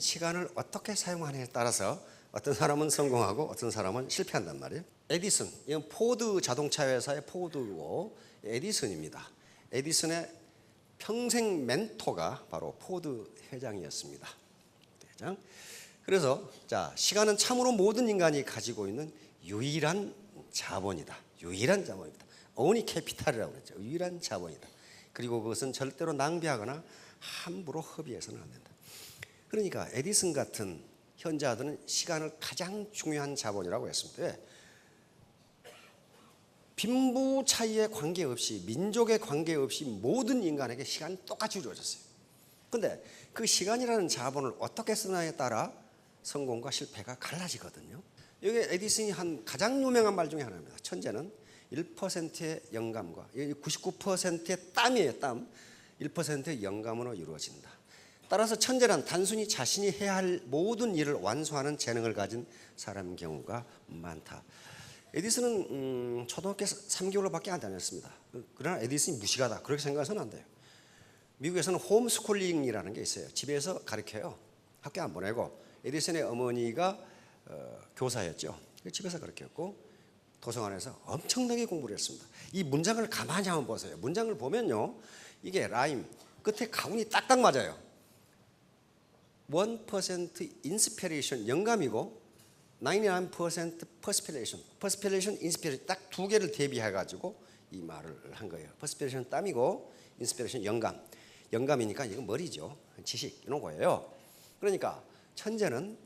시간을 어떻게 사용하느냐에 따라서 어떤 사람은 성공하고 어떤 사람은 실패한단 말이에요. 에디슨, 이건 포드 자동차 회사의 포드고 에디슨입니다. 에디슨의 평생 멘토가 바로 포드 회장이었습니다. 회장. 그래서 자, 시간은 참으로 모든 인간이 가지고 있는 유일한 자본이다. 유일한 자본이다. only capital이라고 그랬죠. 유일한 자본이다. 그리고 그것은 절대로 낭비하거나 함부로 허비해서는 안 된다. 그러니까 에디슨 같은 현자들은 시간을 가장 중요한 자본이라고 했습니다. 왜? 빈부 차이에 관계없이, 민족에 관계없이 모든 인간에게 시간이 똑같이 주어졌어요. 그런데 그 시간이라는 자본을 어떻게 쓰느냐에 따라 성공과 실패가 갈라지거든요. 여기 에디슨이 한 가장 유명한 말 중에 하나입니다. 천재는 1%의 영감과 99%의 땀이에요. 땀. 1%의 영감으로 이루어진다. 따라서 천재란 단순히 자신이 해야 할 모든 일을 완수하는 재능을 가진 사람인 경우가 많다. 에디슨은 초등학교 3개월밖에 안 다녔습니다. 그러나 에디슨이 무식하다 그렇게 생각해서는 안 돼요. 미국에서는 홈스쿨링이라는 게 있어요. 집에서 가르쳐요. 학교 안 보내고. 에디슨의 어머니가 교사였죠. 집에서 가르쳤고 도서관에서 엄청나게 공부를 했습니다. 이 문장을 가만히 한번 보세요. 문장을 보면요, 이게 라임 끝에 가운이 딱딱 맞아요. 1% 인스피레이션 영감이고 99% 퍼스피레이션, 퍼스피레이션, 인스피레이션 딱 두 개를 대비해가지고 이 말을 한 거예요. 퍼스피레이션 땀이고 인스피레이션 영감. 영감이니까 이건 머리죠. 지식 이런 거예요. 그러니까 천재는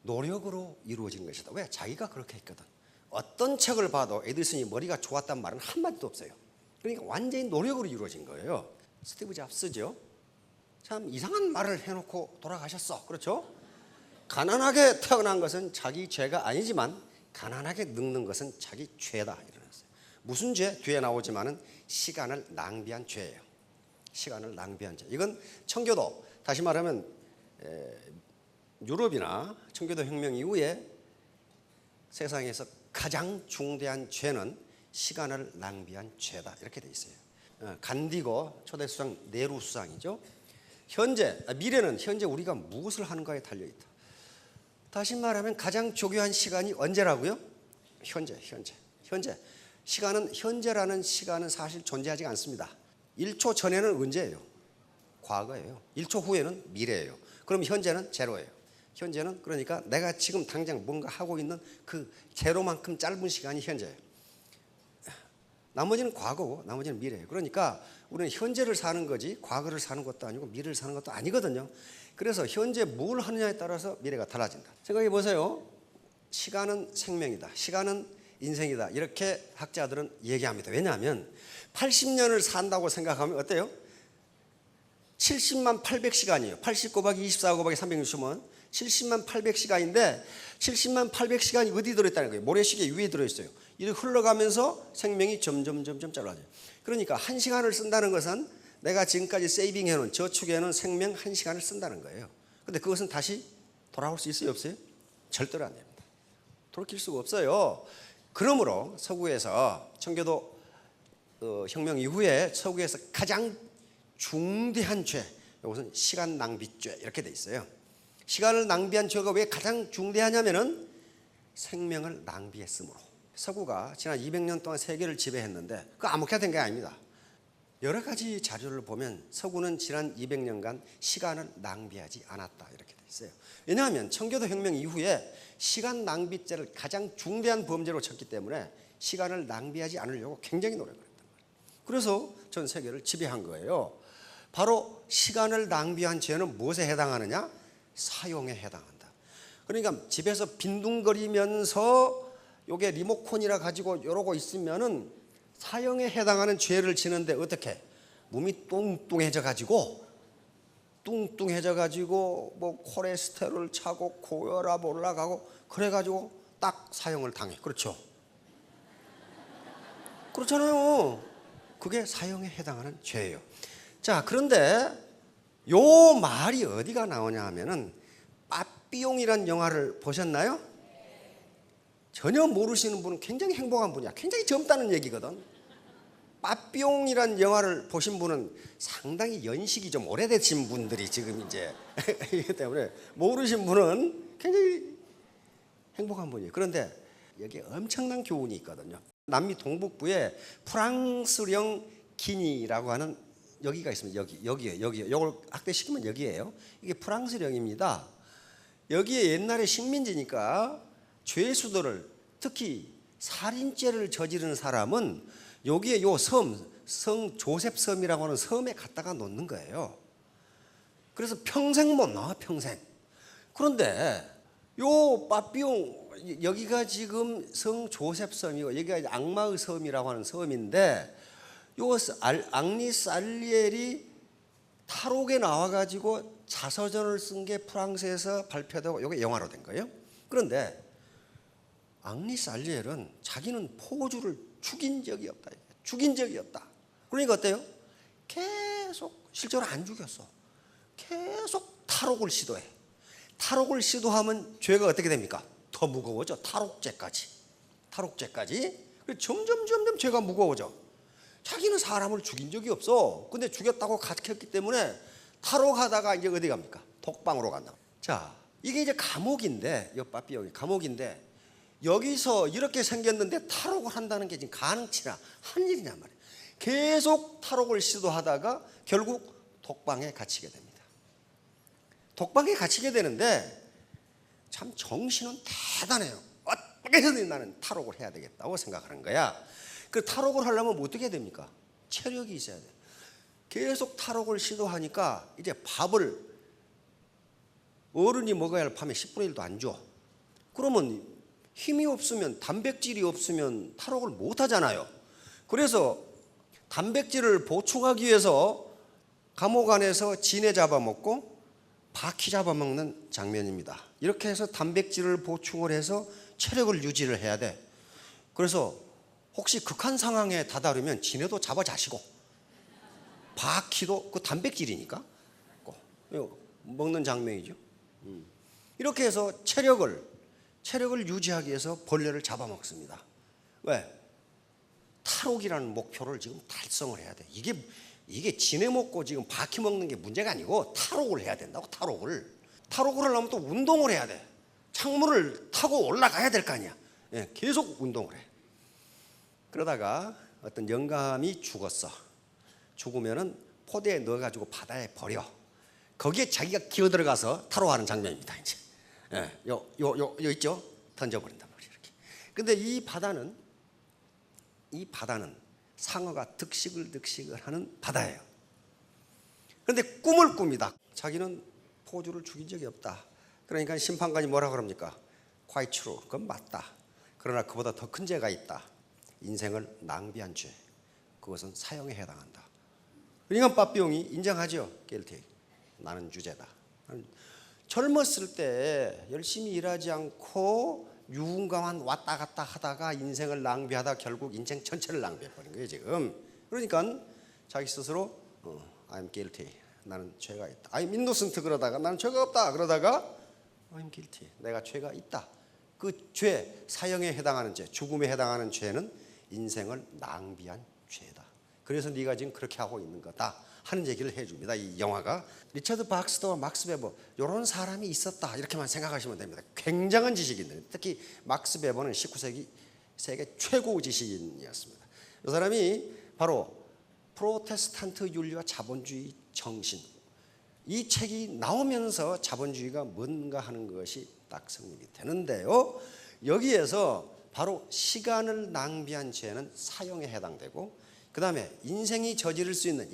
노력으로 이루어지는 것이다. 왜? 자기가 그렇게 했거든. 어떤 책을 봐도 에디슨이 머리가 좋았단 말은 한마디도 없어요. 그러니까 완전히 노력으로 이루어진 거예요. 스티브 잡스죠. 참 이상한 말을 해놓고 돌아가셨어. 그렇죠? 가난하게 태어난 것은 자기 죄가 아니지만 가난하게 늙는 것은 자기 죄다 이러셨어요. 무슨 죄? 뒤에 나오지만은 시간을 낭비한 죄예요. 시간을 낭비한 죄. 이건 청교도, 다시 말하면 유럽이나 청교도 혁명 이후에 세상에서 가장 중대한 죄는 시간을 낭비한 죄다 이렇게 돼 있어요. 간디고 초대 수상 네루 수상이죠. 미래는 현재 우리가 무엇을 하는가에 달려 있다. 다시 말하면 가장 중요한 시간이 언제라고요? 현재. 시간은 현재라는 시간은 사실 존재하지 않습니다. 1초 전에는 언제예요? 과거예요. 1초 후에는 미래예요. 그럼 현재는 제로예요. 현재는 그러니까 내가 지금 당장 뭔가 하고 있는 그 제로만큼 짧은 시간이 현재예요. 나머지는 과거고 나머지는 미래예요. 그러니까 우리는 현재를 사는 거지 과거를 사는 것도 아니고 미래를 사는 것도 아니거든요. 그래서 현재 뭘 하느냐에 따라서 미래가 달라진다. 생각해 보세요. 시간은 생명이다. 시간은 인생이다. 이렇게 학자들은 얘기합니다. 왜냐하면 80년을 산다고 생각하면 어때요? 70만 800시간이에요. 80 곱하기 24 곱하기 360은 70만 800시간인데 70만 800시간이 어디 들어있다는 거예요? 모래시계 위에 들어있어요. 이렇게 흘러가면서 생명이 점점 짧아져요. 그러니까 1시간을 쓴다는 것은 내가 지금까지 세이빙해놓은 저축해놓은 생명 1시간을 쓴다는 거예요. 근데 그것은 다시 돌아올 수 있어요? 없어요? 절대로 안 됩니다. 돌이킬 수가 없어요. 그러므로 서구에서 청교도 혁명 이후에 서구에서 가장 중대한 죄, 이것은 시간 낭비죄 이렇게 돼 있어요. 시간을 낭비한 죄가 왜 가장 중대하냐면은 생명을 낭비했으므로. 서구가 지난 200년 동안 세계를 지배했는데 그 아무렇게나 된 게 아닙니다. 여러 가지 자료를 보면 서구는 지난 200년간 시간을 낭비하지 않았다 이렇게 돼 있어요. 왜냐하면 청교도 혁명 이후에 시간 낭비죄를 가장 중대한 범죄로 쳤기 때문에 시간을 낭비하지 않으려고 굉장히 노력을 했단 말이에요. 그래서 전 세계를 지배한 거예요. 바로 시간을 낭비한 죄는 무엇에 해당하느냐? 사용에 해당한다. 그러니까 집에서 빈둥거리면서 요게 리모컨이라 가지고 이러고 있으면은 사형에 해당하는 죄를 지는데 어떻게? 몸이 뚱뚱해져 가지고 뭐 콜레스테롤 차고 고혈압 올라가고 그래 가지고 딱 사형을 당해. 그렇죠? 그렇잖아요. 그게 사형에 해당하는 죄예요. 자, 그런데 요 말이 어디가 나오냐 하면은 빠삐용이라는 영화를 보셨나요? 전혀 모르시는 분은 굉장히 행복한 분이야. 굉장히 젊다는 얘기거든. 빠삐용이란 영화를 보신 분은 상당히 연식이 좀 오래되신 분들이 지금 이제 이기 때문에 모르신 분은 굉장히 행복한 분이에요. 그런데 여기에 엄청난 교훈이 있거든요. 남미 동북부에 프랑스령 기니라고 하는 여기가 있습니다. 여기요. 이걸 학대시키면 여기예요. 이게 프랑스령입니다. 여기에 옛날에 식민지니까 죄수들을, 특히 살인죄를 저지른 사람은 여기에 요 성 조셉 섬이라고 하는 섬에 갖다가 놓는 거예요. 그래서 평생 못 나와, 평생. 그런데 요 빠삐용, 여기가 지금 성 조셉 섬이고 여기가 악마의 섬이라고 하는 섬인데, 요 앙리 살리엘이 탈옥에 나와가지고 자서전을 쓴 게 프랑스에서 발표되고 이게 영화로 된 거예요. 그런데 앙리 살리엘은 자기는 포주를 죽인 적이 없다. 죽인 적이 없다. 그러니까 어때요? 계속 실제로 안 죽였어. 계속 탈옥을 시도해. 탈옥을 시도하면 죄가 어떻게 됩니까? 더 무거워져. 탈옥죄까지. 점점 죄가 무거워져. 자기는 사람을 죽인 적이 없어. 근데 죽였다고 가르쳤기 때문에 탈옥하다가 이제 어디 갑니까? 독방으로 간다. 자, 이게 이제 감옥인데, 빠삐용이 감옥인데, 여기서 이렇게 생겼는데 탈옥을 한다는 게 지금 가능치나 한 일이냔 말이에요. 계속 탈옥을 시도하다가 결국 독방에 갇히게 됩니다. 독방에 갇히게 되는데 참 정신은 대단해요. 어떻게 해서든 나는 탈옥을 해야 되겠다고 생각하는 거야. 그 탈옥을 하려면 어떻게 해야 됩니까? 체력이 있어야 돼요. 계속 탈옥을 시도하니까 이제 밥을 어른이 먹어야 할 밤에 10분의 1도 안 줘. 그러면 힘이 없으면, 단백질이 없으면 탈옥을 못 하잖아요. 그래서 단백질을 보충하기 위해서 감옥 안에서 지네 잡아먹고 바퀴 잡아먹는 장면입니다. 이렇게 해서 단백질을 보충을 해서 체력을 유지를 해야 돼. 그래서 혹시 극한 상황에 다다르면 지네도 잡아 자시고, 바퀴도 그 단백질이니까 먹는 장면이죠. 이렇게 해서 체력을 유지하기 위해서 벌레를 잡아먹습니다. 왜? 탈옥이라는 목표를 지금 달성을 해야 돼. 이게 지네 먹고 지금 바퀴 먹는 게 문제가 아니고 탈옥을 해야 된다고. 탈옥을 하려면 또 운동을 해야 돼. 창문을 타고 올라가야 될 거 아니야. 예, 계속 운동을 해. 그러다가 어떤 영감이 죽었어. 죽으면은 포대에 넣어가지고 바다에 버려. 거기에 자기가 기어 들어가서 탈옥하는 장면입니다. 이제 요 있죠? 던져버린단 말이에요. 이렇게. 근데 이 바다는 상어가 득식을 하는 바다예요. 그런데 꿈을 꿉니다. 자기는 포주를 죽인 적이 없다. 그러니까 심판관이 뭐라 그럽니까? Quite true. 그건 맞다. 그러나 그보다 더 큰 죄가 있다. 인생을 낭비한 죄. 그것은 사형에 해당한다. 그러니까 빠삐용이 인정하죠. guilty. 나는 유죄다. 젊었을 때 열심히 일하지 않고 유흥가만 왔다 갔다 하다가 인생을 낭비하다 결국 인생 전체를 낭비해버린 거예요 지금. 그러니까 자기 스스로 I'm guilty. 나는 죄가 있다. I'm innocent 그러다가 나는 죄가 없다 그러다가 I'm guilty. 내가 죄가 있다. 그 죄, 사형에 해당하는 죄, 죽음에 해당하는 죄는 인생을 낭비한 죄다. 그래서 네가 지금 그렇게 하고 있는 거다 하는 얘기를 해줍니다. 이 영화가. 리처드 박스터와 막스 베버 이런 사람이 있었다 이렇게만 생각하시면 됩니다. 굉장한 지식인들. 특히 막스 베버는 19세기 세계 최고 지식인이었습니다. 이 사람이 바로 프로테스탄트 윤리와 자본주의 정신, 이 책이 나오면서 자본주의가 뭔가 하는 것이 딱 성립이 되는데요. 여기에서 바로 시간을 낭비한 죄는 사형에 해당되고, 그 다음에 인간이 저지를 수 있는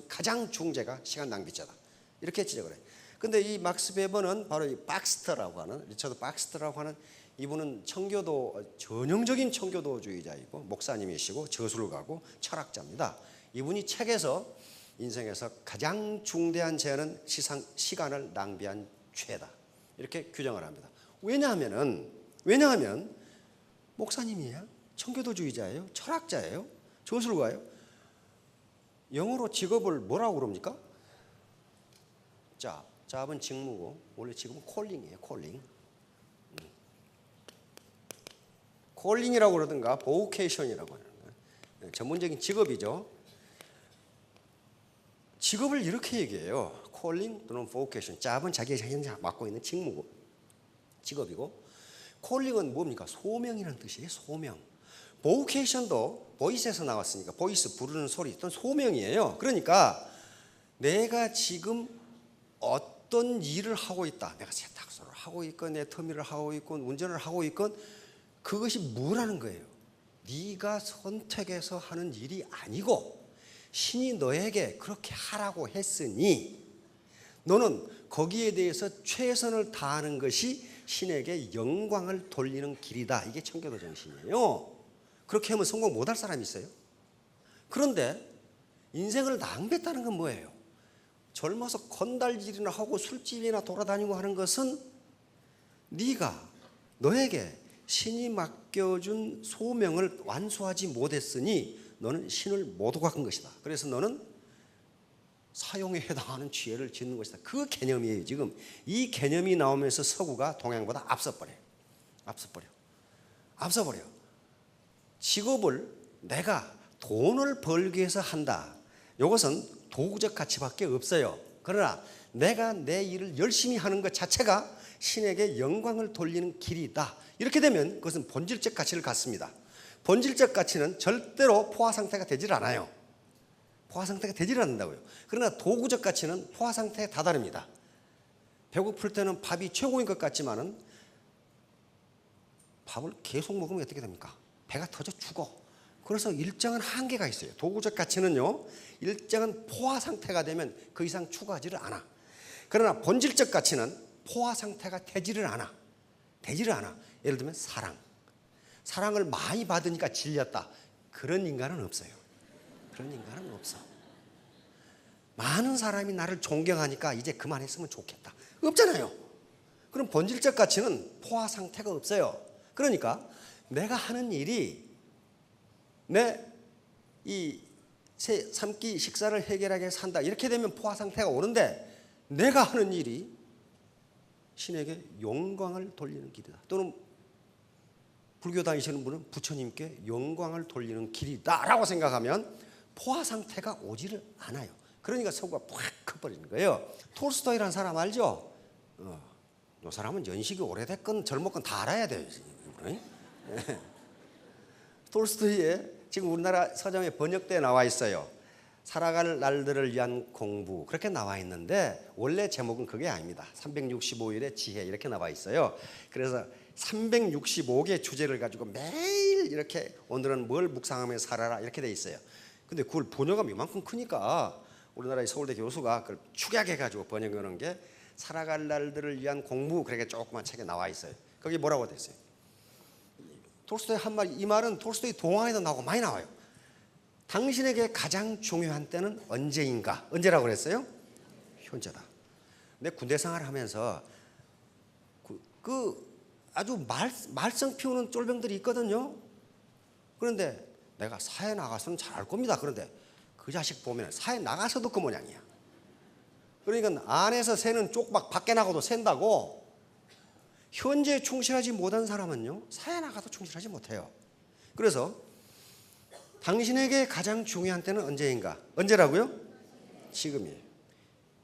가장 중죄가 시간 낭비죄다. 이렇게 지적을 해요. 근데 이 막스 베버는 바로 이 박스터라고 하는, 리처드 박스터라고 하는 이분은 전형적인 청교도주의자이고 목사님이시고 저술가고 철학자입니다. 이분이 책에서 인생에서 가장 중대한 죄는 시간을 낭비한 죄다. 이렇게 규정을 합니다. 왜냐하면 목사님이에요. 청교도주의자예요. 철학자예요. 저술가예요. 영어로 직업을 뭐라고 그럽니까? 잡은 직무고 원래 지금은 콜링이에요. 콜링이라고 그러든가 보케이션이라고 하는 거예요. 전문적인 직업이죠. 직업을 이렇게 얘기해요. 콜링 또는 vocation. 짧은 자기가 현재 맡고 있는 직무고 직업이고, 콜링은 뭡니까? 소명이라는 뜻이에요. 소명. vocation도 보이스에서 나왔으니까 보이스 부르는 소리 또는 소명이에요. 그러니까 내가 지금 어떤 일을 하고 있다. 내가 세탁소를 하고 있건 내 터미를 하고 있건 운전을 하고 있건 그것이 뭐라는 거예요? 네가 선택해서 하는 일이 아니고 신이 너에게 그렇게 하라고 했으니 너는 거기에 대해서 최선을 다하는 것이 신에게 영광을 돌리는 길이다. 이게 청교도 정신이에요. 그렇게 하면 성공 못할 사람이 있어요? 그런데 인생을 낭비했다는 건 뭐예요? 젊어서 건달질이나 하고 술집이나 돌아다니고 하는 것은 네가 너에게 신이 맡겨준 소명을 완수하지 못했으니 너는 신을 못 오각한 것이다. 그래서 너는 사용에 해당하는 죄를 짓는 것이다. 그 개념이에요. 지금 이 개념이 나오면서 서구가 동양보다 앞서버려요. 앞서버려. 직업을 내가 돈을 벌기 위해서 한다. 이것은 도구적 가치밖에 없어요. 그러나 내가 내 일을 열심히 하는 것 자체가 신에게 영광을 돌리는 길이다. 이렇게 되면 그것은 본질적 가치를 갖습니다. 본질적 가치는 절대로 포화 상태가 되질 않아요. 포화 상태가 되질 않는다고요. 그러나 도구적 가치는 포화 상태에 다다릅니다. 배고플 때는 밥이 최고인 것 같지만은 밥을 계속 먹으면 어떻게 됩니까? 배가 터져 죽어. 그래서 일정한 한계가 있어요. 도구적 가치는요, 일정한 포화 상태가 되면 그 이상 추가하지를 않아. 그러나 본질적 가치는 포화 상태가 되지를 않아. 예를 들면 사랑을 많이 받으니까 질렸다. 그런 인간은 없어요. 많은 사람이 나를 존경하니까 이제 그만했으면 좋겠다. 없잖아요. 그럼 본질적 가치는 포화 상태가 없어요. 그러니까 내가 하는 일이 내 이 세 끼 식사를 해결하게 산다. 이렇게 되면 포화 상태가 오는데 내가 하는 일이 신에게 영광을 돌리는 길이다. 또는 불교 다니시는 분은 부처님께 영광을 돌리는 길이다라고 생각하면 포화 상태가 오지를 않아요. 그러니까 서구가 팍 커버리는 거예요. 톨스토이라는 사람 알죠? 이 사람은 연식이 오래됐건 젊었건 다 알아야 돼요. 톨스토이의 지금 우리나라 서점에 번역돼 나와 있어요. 살아갈 날들을 위한 공부, 그렇게 나와 있는데 원래 제목은 그게 아닙니다. 365일의 지혜 이렇게 나와 있어요. 그래서 365개 주제를 가지고 매일 이렇게 오늘은 뭘 묵상하며 살아라 이렇게 돼 있어요. 근데 그걸 번역하면 이만큼 크니까 우리나라의 서울대 교수가 그걸 축약해 가지고 번역해 놓은 게 살아갈 날들을 위한 공부, 그렇게 조그만 책에 나와 있어요. 거기 뭐라고 돼 있어요? 톨스토이 한 말, 이 말은 톨스토이 동화에도 나오고 많이 나와요. 당신에게 가장 중요한 때는 언제인가? 언제라고 그랬어요? 현재다. 내 군대 생활을 하면서 그 아주 말썽 피우는 쫄병들이 있거든요. 그런데 내가 사회 나가서는 잘할 겁니다. 그런데 그 자식 보면 사회 나가서도 그 모양이야. 그러니까 안에서 새는 쪽박 밖에 나가도 샌다고. 현재에 충실하지 못한 사람은요, 사회 나가도 충실하지 못해요. 그래서 당신에게 가장 중요한 때는 언제인가? 언제라고요? 지금이에요.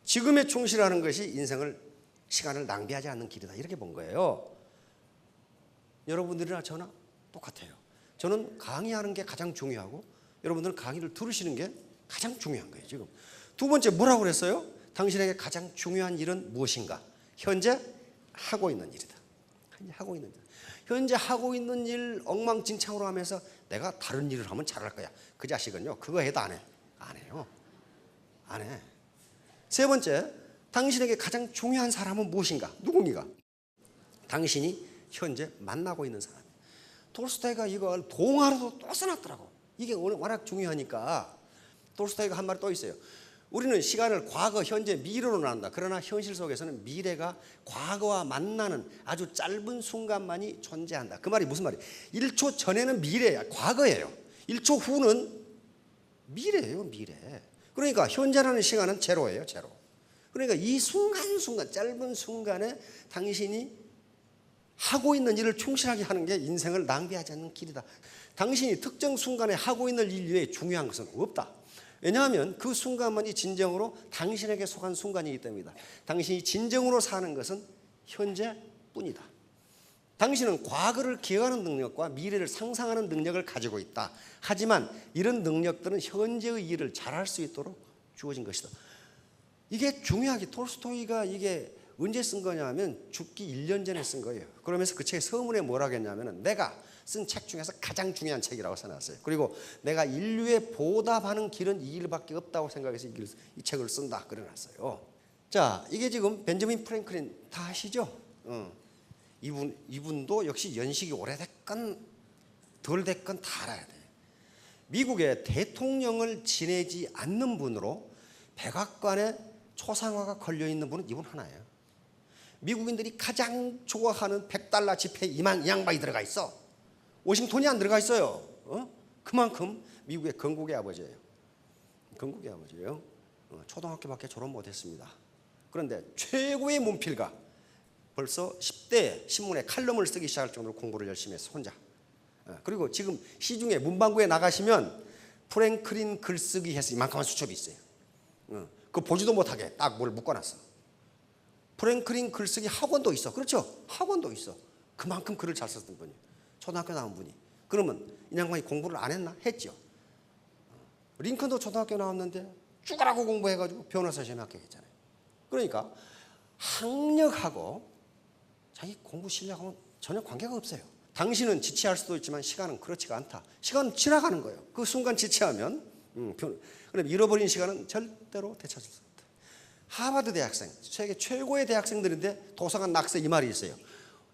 지금에 충실하는 것이 시간을 낭비하지 않는 길이다. 이렇게 본 거예요. 여러분들이나 저나 똑같아요. 저는 강의하는 게 가장 중요하고 여러분들은 강의를 들으시는 게 가장 중요한 거예요. 지금 두 번째 뭐라고 그랬어요? 당신에게 가장 중요한 일은 무엇인가? 현재 하고 있는 일이다. 현재 하고 있는 일 엉망진창으로 하면서 내가 다른 일을 하면 잘할 거야. 그 자식은요, 그거 해도 안 해요. 세 번째, 당신에게 가장 중요한 사람은 무엇인가? 누굽니까? 당신이 현재 만나고 있는 사람. 톨스토이가 이걸 동화로도 또 써놨더라고. 이게 워낙 중요하니까 톨스토이가 한 말 또 있어요. 우리는 시간을 과거, 현재, 미래로 나눈다. 그러나 현실 속에서는 미래가 과거와 만나는 아주 짧은 순간만이 존재한다. 그 말이 무슨 말이에요? 1초 전에는 미래야, 과거예요. 1초 후는 미래예요, 미래. 그러니까 현재라는 시간은 제로예요, 제로. 그러니까 이 순간순간, 짧은 순간에 당신이 하고 있는 일을 충실하게 하는 게 인생을 낭비하지 않는 길이다. 당신이 특정 순간에 하고 있는 일 외에 중요한 것은 없다. 왜냐하면 그 순간만이 진정으로 당신에게 속한 순간이기 때문이다. 당신이 진정으로 사는 것은 현재뿐이다. 당신은 과거를 기억하는 능력과 미래를 상상하는 능력을 가지고 있다. 하지만 이런 능력들은 현재의 일을 잘할 수 있도록 주어진 것이다. 이게 중요하게 톨스토이가 이게 언제 쓴 거냐면 죽기 1년 전에 쓴 거예요. 그러면서 그 책의 서문에 뭐라고 했냐면 내가 쓴 책 중에서 가장 중요한 책이라고 써놨어요. 그리고 내가 인류에 보답하는 길은 이 일밖에 없다고 생각해서 이 책을 쓴다 그래놨어요. 자, 이게 지금 벤저민 프랭클린 다 아시죠? 이분도 역시 연식이 오래됐건 덜 됐건 다 알아야 돼요. 미국의 대통령을 지내지 않는 분으로 백악관에 초상화가 걸려있는 분은 이분 하나예요. 미국인들이 가장 좋아하는 $100 지폐에 이 양반이 들어가 있어. 워싱턴이 안 들어가 있어요. 그만큼 미국의 건국의 아버지예요. 건국의 아버지예요. 초등학교밖에 졸업 못했습니다. 그런데 최고의 문필가, 벌써 10대 신문에 칼럼을 쓰기 시작할 정도로 공부를 열심히 했어 혼자. 그리고 지금 시중에 문방구에 나가시면 프랭클린 글쓰기 해서 이만큼한 수첩이 있어요. 그거 보지도 못하게 딱 뭘 묶어놨어. 프랭클린 글쓰기 학원도 있어. 그렇죠? 학원도 있어. 그만큼 글을 잘 썼던 분이에요. 초등학교 나온 분이. 그러면 이 양반이 공부를 안 했나? 했죠. 링컨도 초등학교 나왔는데 죽으라고 공부해가지고 변호사 시험에 합격했잖아요. 그러니까 학력하고 자기 공부 실력하고는 전혀 관계가 없어요. 당신은 지체할 수도 있지만 시간은 그렇지가 않다. 시간은 지나가는 거예요. 그 순간 지체하면 그럼 잃어버린 시간은 절대로 되찾을 수 없다. 하버드 대학생, 세계 최고의 대학생들인데 도서관 낙서 이 말이 있어요.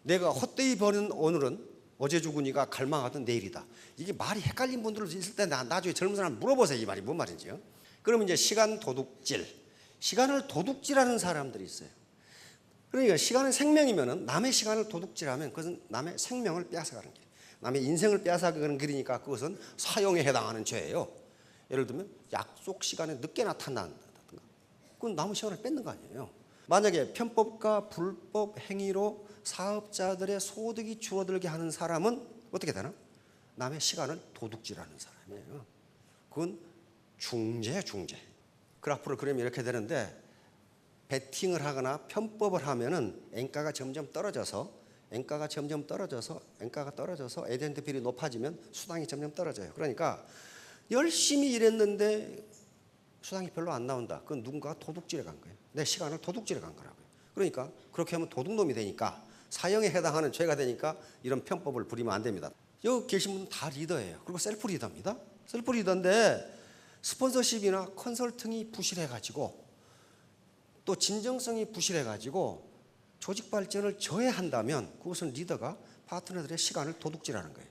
내가 헛되이 버는 오늘은 어제 죽으니까 갈망하던 내일이다. 이게 말이 헷갈린 분들 있을 때 나중에 젊은 사람 물어보세요. 이 말이 뭔 말인지요. 그러면 이제 시간 도둑질, 시간을 도둑질하는 사람들이 있어요. 그러니까 시간은 생명이면은 남의 시간을 도둑질하면 그것은 남의 생명을 빼앗아가는 길, 남의 인생을 빼앗아가는 길이니까 그것은 사형에 해당하는 죄예요. 예를 들면 약속 시간에 늦게 나타난다든가, 그건 남의 시간을 뺏는 거 아니에요. 만약에 편법과 불법 행위로 사업자들의 소득이 줄어들게 하는 사람은 어떻게 되나? 남의 시간을 도둑질하는 사람이에요. 그건 중죄예요, 중죄. 그래프를 그리면 이렇게 되는데, 베팅을 하거나 편법을 하면은 엔가가 점점 떨어져서 에덴트필이 높아지면 수당이 점점 떨어져요. 그러니까 열심히 일했는데 수당이 별로 안 나온다. 그건 누군가가 도둑질해 간 거예요. 내 시간을 도둑질해 간 거라고요. 그러니까 그렇게 하면 도둑놈이 되니까, 사형에 해당하는 죄가 되니까 이런 편법을 부리면 안 됩니다. 여기 계신 분은 다 리더예요. 그리고 셀프 리더입니다. 셀프 리더인데 스폰서십이나 컨설팅이 부실해가지고 또 진정성이 부실해가지고 조직 발전을 저해한다면 그것은 리더가 파트너들의 시간을 도둑질하는 거예요.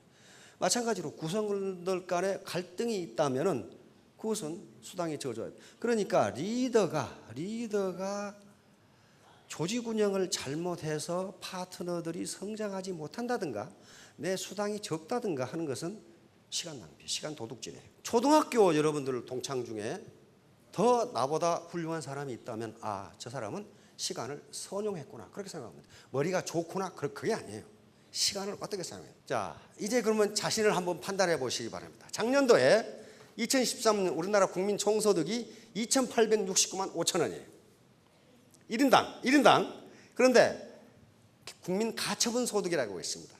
마찬가지로 구성원들 간에 갈등이 있다면은 그것은 수당이 적어져야 돼요. 그러니까 리더가 조직 운영을 잘못해서 파트너들이 성장하지 못한다든가 내 수당이 적다든가 하는 것은 시간 낭비, 시간 도둑질이에요. 초등학교 여러분들 동창 중에 더 나보다 훌륭한 사람이 있다면 저 사람은 시간을 선용했구나 그렇게 생각합니다. 머리가 좋구나 그게 아니에요. 시간을 어떻게 사용해요? 자, 이제 그러면 자신을 한번 판단해 보시기 바랍니다. 작년도에 2013년 우리나라 국민 총소득이 2,869만 5천 원이에요. 1인당. 그런데 국민 가처분 소득이라고 있습니다.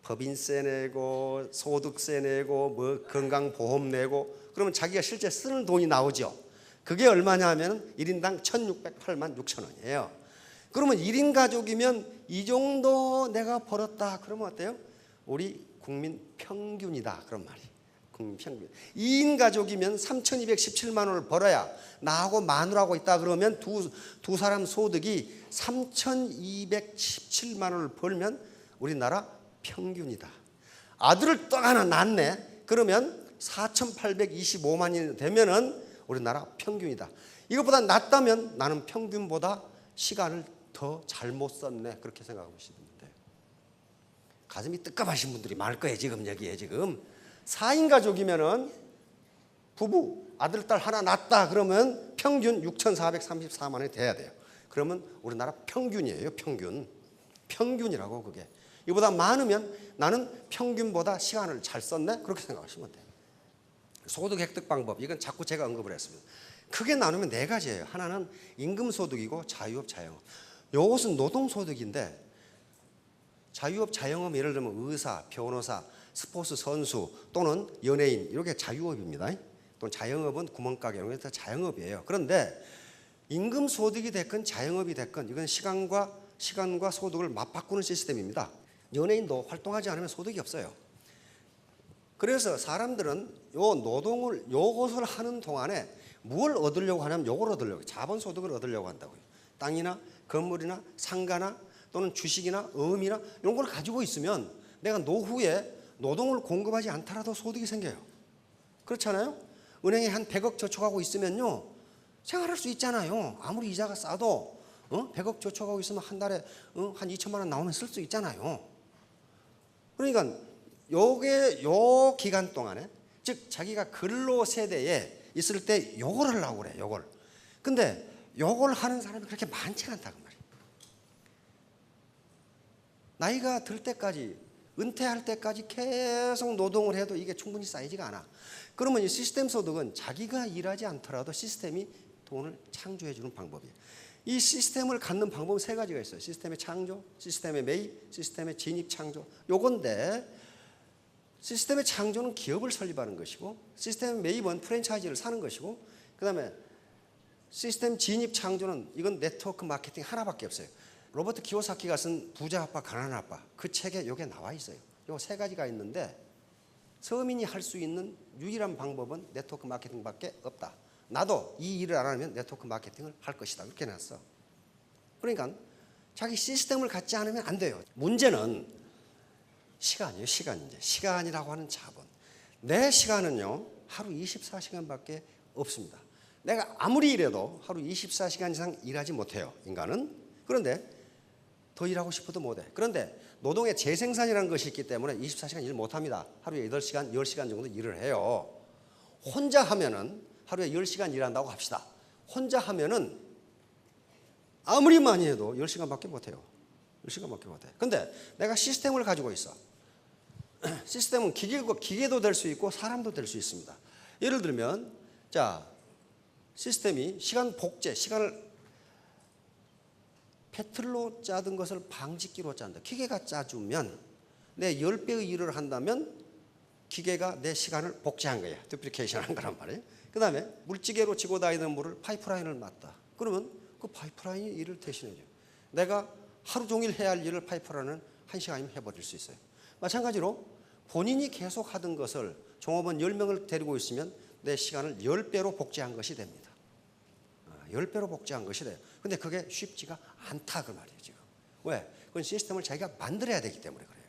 법인세 내고 소득세 내고 뭐 건강보험 내고 그러면 자기가 실제 쓰는 돈이 나오죠. 그게 얼마냐 하면 1인당 1,608만 6천 원이에요. 그러면 1인 가족이면 이 정도 내가 벌었다 그러면 어때요? 우리 국민 평균이다 그런 말이에요. 국민 평균. 2인 가족이면 3,217만 원을 벌어야 나하고 마누라하고 있다 그러면 두 사람 소득이 3,217만 원을 벌면 우리나라 평균이다. 아들을 또 하나 낳네. 그러면 4,825만 원이 되면은 우리나라 평균이다. 이것보다 낮다면 나는 평균보다 시간을 더 잘못 썼네 그렇게 생각하시면 돼요. 가슴이 뜨끔하신 분들이 많을 거예요. 지금 여기에 지금 4인 가족이면은 부부 아들 딸 하나 낳았다 그러면 평균 6,434만 원이 돼야 돼요. 그러면 우리나라 평균이에요. 평균이라고 그게. 이보다 많으면 나는 평균보다 시간을 잘 썼네? 그렇게 생각하시면 돼요. 소득 획득 방법, 이건 자꾸 제가 언급을 했습니다. 크게 나누면 네 가지예요. 하나는 임금소득이고 자유업, 자영업. 이것은 노동소득인데 자유업, 자영업, 예를 들면 의사, 변호사, 스포츠 선수 또는 연예인, 이렇게 자유업입니다. 또는 자영업은 구멍가게, 이런 게 다 자영업이에요. 그런데 임금소득이 됐건 자영업이 됐건 이건 시간과 소득을 맞바꾸는 시스템입니다. 연예인도 활동하지 않으면 소득이 없어요. 그래서 사람들은 요것을 하는 동안에 뭘 얻으려고 하냐면 요걸 얻으려고, 자본소득을 얻으려고 한다고요. 땅이나 건물이나 상가나 또는 주식이나 어음이나 이런 걸 가지고 있으면 내가 노후에 노동을 공급하지 않더라도 소득이 생겨요. 그렇잖아요? 은행에 한 100억 저축하고 있으면요 생활할 수 있잖아요. 아무리 이자가 싸도 100억 저축하고 있으면 한 달에 한 2천만 원 나오면 쓸 수 있잖아요. 그러니까 요 기간 동안에, 즉 자기가 근로 세대에 있을 때 요걸 하려고 그래. 요걸. 근데 요걸 하는 사람이 그렇게 많지가 않다고 말이에요. 나이가 들 때까지, 은퇴할 때까지 계속 노동을 해도 이게 충분히 쌓이지가 않아. 그러면 이 시스템 소득은 자기가 일하지 않더라도 시스템이 돈을 창조해 주는 방법이에요. 이 시스템을 갖는 방법은 세 가지가 있어요. 시스템의 창조, 시스템의 매입, 시스템의 진입 창조. 요건데 시스템의 창조는 기업을 설립하는 것이고, 시스템의 매입은 프랜차이즈를 사는 것이고, 그 다음에 시스템 진입 창조는 이건 네트워크 마케팅 하나밖에 없어요. 로버트 키오사키가 쓴 부자 아빠 가난한 아빠, 그 책에 이게 나와 있어요. 요 세 가지가 있는데 서민이 할 수 있는 유일한 방법은 네트워크 마케팅밖에 없다. 나도 이 일을 안 하면 네트워크 마케팅을 할 것이다. 그렇게 해놨어. 그러니까 자기 시스템을 갖지 않으면 안 돼요. 문제는 시간이에요. 시간이라고 하는 자본. 내 시간은요 하루 24시간밖에 없습니다. 내가 아무리 일해도 하루 24시간 이상 일하지 못해요. 인간은. 그런데 더 일하고 싶어도 못해. 그런데 노동의 재생산이라는 것이 있기 때문에 24시간 일 못합니다. 하루에 8시간, 10시간 정도 일을 해요. 혼자 하면은 하루에 10시간 일한다고 합시다. 혼자 하면은 아무리 많이 해도 10시간밖에 못해요. 10시간밖에 못해. 근데 내가 시스템을 가지고 있어. 시스템은 기계도 될 수 있고 사람도 될 수 있습니다. 예를 들면 자, 시스템이 시간 복제, 시간을 패틀로 짜던 것을 방직기로 짠다. 기계가 짜주면 내 10배의 일을 한다면 기계가 내 시간을 복제한 거야. 듀플리케이션 한 거란 말이에요. 그 다음에 물지개로 지고 다니는 물을 파이프라인을 맞다. 그러면 그 파이프라인이 일을 대신해 줘요. 내가 하루 종일 해야 할 일을 파이프라인은 1시간이면 해버릴 수 있어요. 마찬가지로 본인이 계속 하던 것을 종업원 10명을 데리고 있으면 내 시간을 10배로 복제한 것이 됩니다. 10배로 복제한 것이 돼요. 근데 그게 쉽지가 않다 그 말이에요 지금. 왜? 그건 시스템을 자기가 만들어야 되기 때문에 그래요.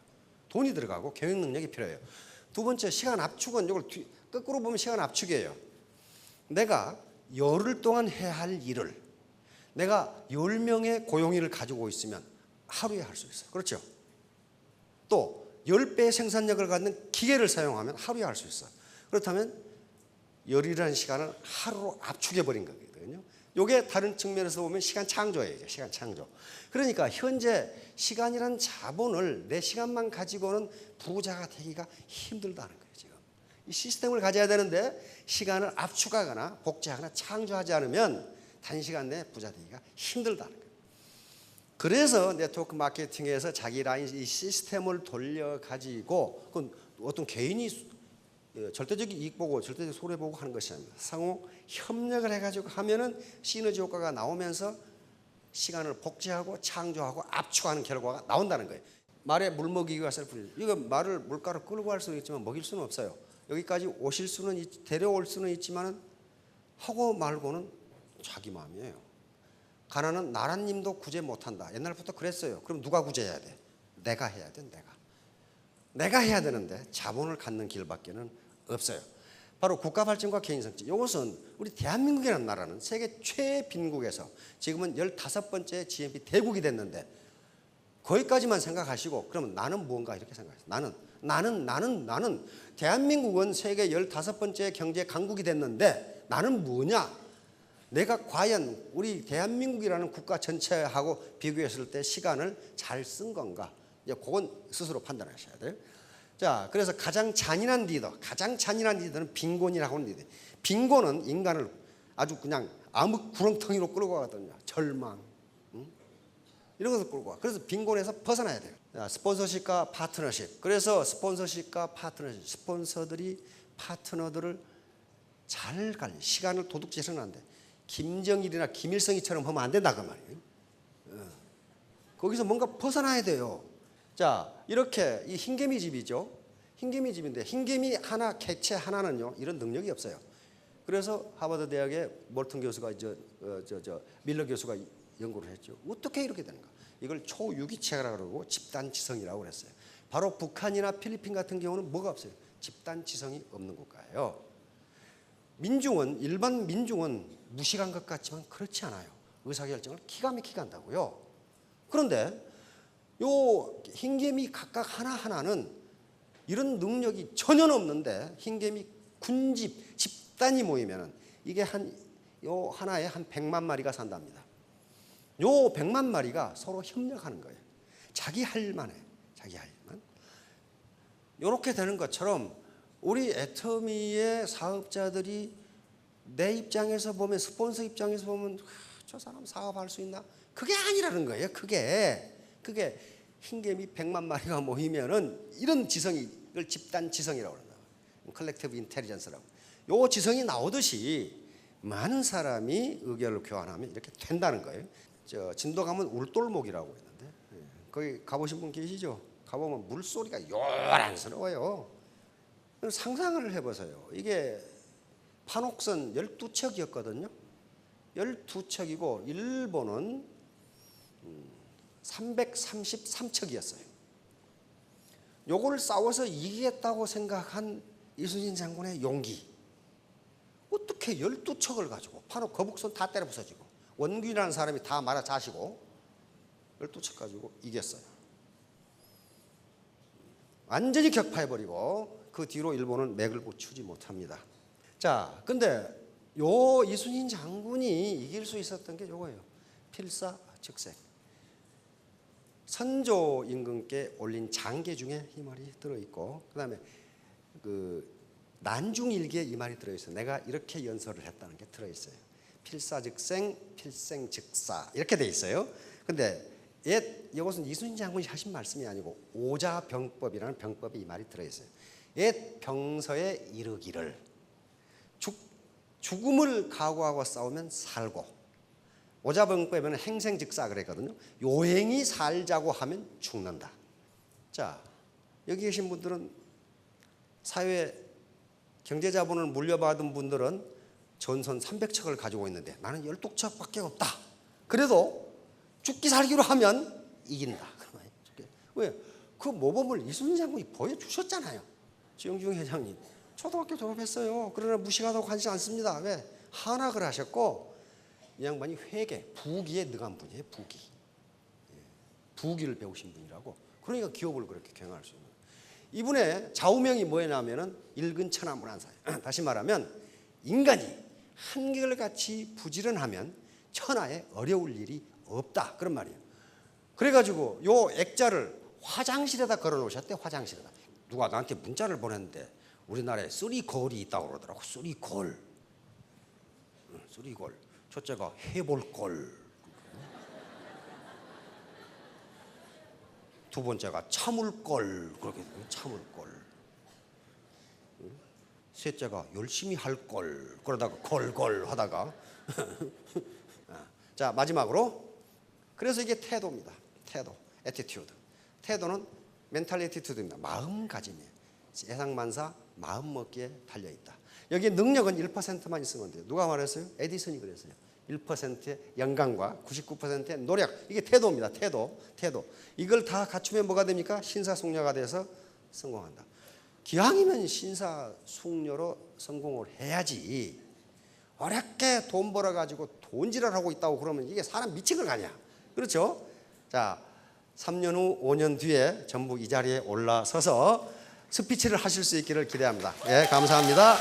돈이 들어가고 경영 능력이 필요해요. 두 번째, 시간 압축은 이걸 거꾸로 보면 시간 압축이에요. 내가 열흘 동안 해야 할 일을 내가 10명의 고용인을 가지고 있으면 하루에 할 수 있어요. 그렇죠? 또 10배의 생산력을 갖는 기계를 사용하면 하루에 할 수 있어요. 그렇다면 열이라는 시간을 하루로 압축해버린 거거든요. 이게 다른 측면에서 보면 시간 창조예요. 시간 창조. 그러니까 현재 시간이라는 자본을 내 시간만 가지고는 부자가 되기가 힘들다는 거예요. 지금 이 시스템을 가져야 되는데 시간을 압축하거나 복제하거나 창조하지 않으면 단시간 내에 부자 되기가 힘들다는 거예요. 그래서 네트워크 마케팅에서 자기 라인 이 시스템을 돌려가지고 어떤 개인이 절대적인 이익 보고 절대적 손해 보고 하는 것이 아닙니다. 상호 협력을 해가지고 하면은 시너지 효과가 나오면서 시간을 복제하고 창조하고 압축하는 결과가 나온다는 거예요. 말에 물 먹이기가 셀프죠. 이거 말을 물가로 끌고 갈 수는 있지만 먹일 수는 없어요. 여기까지 오실 수는 데려올 수는 있지만은 하고 말고는 자기 마음이에요. 가난은 나라님도 구제 못한다. 옛날부터 그랬어요. 그럼 누가 구제해야 돼? 내가 해야 돼. 내가 해야 되는데 자본을 갖는 길밖에는 없어요. 바로 국가발전과 개인성취. 이것은 우리 대한민국이라는 나라는 세계 최빈국에서 지금은 15번째 GNP 대국이 됐는데 거기까지만 생각하시고 그러면 나는 무언가 이렇게 생각해요. 나는 대한민국은 세계 15번째 경제 강국이 됐는데 나는 뭐냐? 내가 과연 우리 대한민국이라는 국가 전체하고 비교했을 때 시간을 잘 쓴 건가? 이제 그건 스스로 판단하셔야 돼요. 자, 그래서 가장 잔인한 리더는 빈곤이라고 하는 리더. 빈곤은 인간을 아주 그냥 암흑 구렁텅이로 끌고 가거든요. 절망, 이런 것을 끌고 가. 그래서 빈곤에서 벗어나야 돼요. 자, 스폰서십과 파트너십. 그래서 스폰서십과 파트너십, 스폰서들이 파트너들을 잘 관리, 시간을 도둑질해서는 안 돼. 김정일이나 김일성이처럼 하면 안 된다 그 말이에요. 거기서 뭔가 벗어나야 돼요. 자, 이렇게 이 흰개미 집이죠. 흰개미 집인데 흰개미 하나, 개체 하나는요 이런 능력이 없어요. 그래서 하버드 대학의 몰튼 교수가 밀러 교수가 연구를 했죠. 어떻게 이렇게 되는가? 이걸 초유기체라고 그러고 집단지성이라고 그랬어요. 바로 북한이나 필리핀 같은 경우는 뭐가 없어요? 집단지성이 없는 국가예요. 민중은, 일반 민중은 무식한 것 같지만 그렇지 않아요. 의사결정을 기가 막히게 한다고요. 그런데 요 흰개미 각각 하나하나는 이런 능력이 전혀 없는데 흰개미 군집, 집단이 모이면은 이게 요 하나에 한 100만 마리가 산답니다. 요 100만 마리가 서로 협력하는 거예요. 자기 할 만해. 자기 할 만. 요렇게 되는 것처럼 우리 애터미의 사업자들이 내 입장에서 보면, 스폰서 입장에서 보면 저 사람 사업할 수 있나? 그게 아니라는 거예요. 그게 흰개미 100만 마리가 모이면은 이런 지성이, 이걸 집단 지성이라고 그런다. 컬렉티브 인텔리전스라고. 요 지성이 나오듯이 많은 사람이 의견을 교환하면 이렇게 된다는 거예요. 저 진도 가면 울돌목이라고 있는데 거기 가보신 분 계시죠? 가보면 물소리가 요란스러워요. 상상을 해보세요. 이게 판옥선 12척이었거든요. 12척이고 일본은 333척이었어요. 요걸 싸워서 이기겠다고 생각한 이순신 장군의 용기. 어떻게 12척을 가지고 판옥 거북선 다 때려 부서지고 원균이라는 사람이 다 말아 자시고 12척 가지고 이겼어요. 완전히 격파해버리고 그 뒤로 일본은 맥을 붙이지 못합니다. 자, 근데 요 이순신 장군이 이길 수 있었던 게 요거예요. 필사즉색. 선조 임금께 올린 장계 중에 이 말이 들어있고, 그 다음에 그 난중일기에 이 말이 들어있어요. 내가 이렇게 연설을 했다는 게 들어있어요. 필사즉생, 필생즉사 이렇게 돼 있어요. 근데 이것은 이순신 장군이 하신 말씀이 아니고 오자병법이라는 병법에 이 말이 들어있어요. 옛 병서에 이르기를 죽음을 각오하고 싸우면 살고, 오자병법에는 행생즉사 그랬거든요. 요행이 살자고 하면 죽는다. 자, 여기 계신 분들은 사회 경제자본을 물려받은 분들은 전선 300척을 가지고 있는데 나는 12척밖에 없다. 그래도 죽기 살기로 하면 이긴다. 왜? 그 모범을 이순신 장군이 보여주셨잖아요. 지영중 회장님 초등학교 졸업했어요. 그러나 무식하다고 하지 않습니다. 왜? 한학을 하셨고 이 양반이 회계, 부기에 능한 분이에요. 부기. 부기를 배우신 분이라고. 그러니까 기업을 그렇게 경영할 수 있는. 이분의 좌우명이 뭐냐면은 일근천하문한사예요. 다시 말하면 인간이 한결같이 부지런하면 천하에 어려울 일이 없다. 그런 말이에요. 그래가지고 요 액자를 화장실에다 걸어 놓으셨대. 화장실에다. 누가 나한테 문자를 보냈는데 우리나라에 쓰리걸이 있다고 그러더라고. 쓰리걸. 쓰리걸. 첫째가 해볼걸. 두 번째가 참을걸. 그렇게 참을걸. 셋째가 열심히 할걸. 그러다가 걸걸 하다가. 자, 마지막으로. 그래서 이게 태도입니다. 태도. 애티튜드. 태도는 멘탈 애티튜드입니다. 마음가짐이에요. 예상만사 마음먹기에 달려있다. 여기에 능력은 1%만 있으면 돼요. 누가 말했어요? 에디슨이 그랬어요. 1%의 영감과 99%의 노력. 이게 태도입니다. 태도. 이걸 다 갖추면 뭐가 됩니까? 신사숙녀가 돼서 성공한다. 기왕이면 신사숙녀로 성공을 해야지. 어렵게 돈 벌어가지고 돈질을 하고 있다고 그러면 이게 사람 미친 걸 가냐. 그렇죠? 자, 3년 후 5년 뒤에 전부 이 자리에 올라서서 스피치를 하실 수 있기를 기대합니다. 예, 감사합니다.